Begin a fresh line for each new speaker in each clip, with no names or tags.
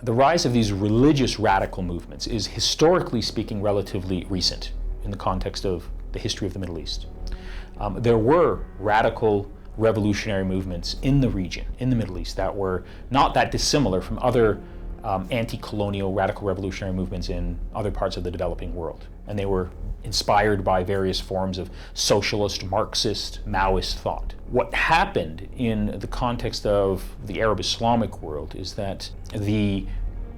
The rise of these religious radical movements is, historically speaking, relatively recent in the context of the history of the Middle East. There were radical revolutionary movements in the region, in the Middle East, that were not that dissimilar from other anti-colonial radical revolutionary movements in other parts of the developing world. And they were inspired by various forms of socialist, Marxist, Maoist thought. What happened in the context of the Arab Islamic world is that the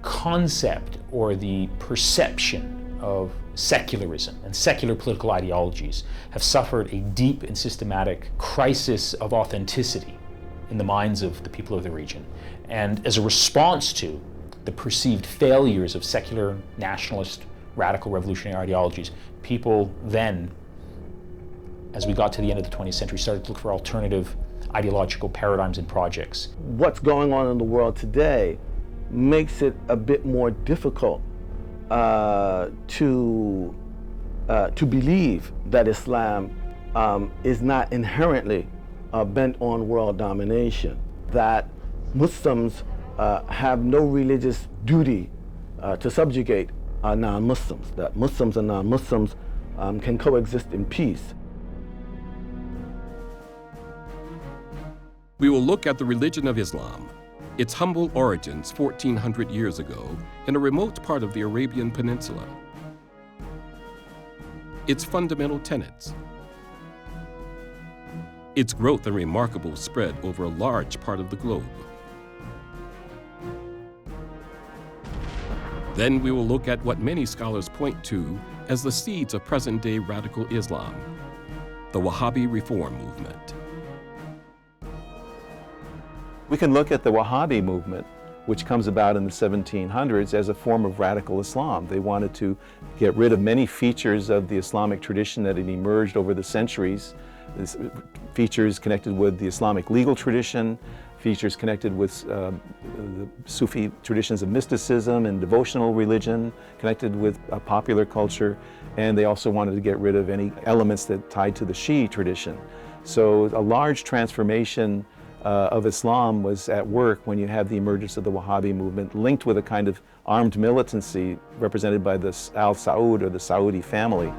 concept or the perception of secularism and secular political ideologies have suffered a deep and systematic crisis of authenticity in the minds of the people of the region. And as a response to the perceived failures of secular, nationalist, radical revolutionary ideologies, people then, as we got to the end of the 20th century, started to look for alternative ideological paradigms and projects.
What's going on in the world today makes it a bit more difficult to believe that Islam is not inherently bent on world domination, that Muslims have no religious duty to subjugate non-Muslims, that Muslims and non-Muslims can coexist in peace.
We will look at the religion of Islam, its humble origins 1,400 years ago in a remote part of the Arabian Peninsula, its fundamental tenets, its growth and remarkable spread over a large part of the globe. Then we will look at what many scholars point to as the seeds of present-day radical Islam, the Wahhabi reform movement.
We can look at the Wahhabi movement, which comes about in the 1700s, as a form of radical Islam. They wanted to get rid of many features of the Islamic tradition that had emerged over the centuries, features connected with the Islamic legal tradition, features connected with the Sufi traditions of mysticism and devotional religion, connected with popular culture, and they also wanted to get rid of any elements that tied to the Shi'i tradition. So a large transformation of Islam was at work when you have the emergence of the Wahhabi movement, linked with a kind of armed militancy represented by the Al Saud or the Saudi family.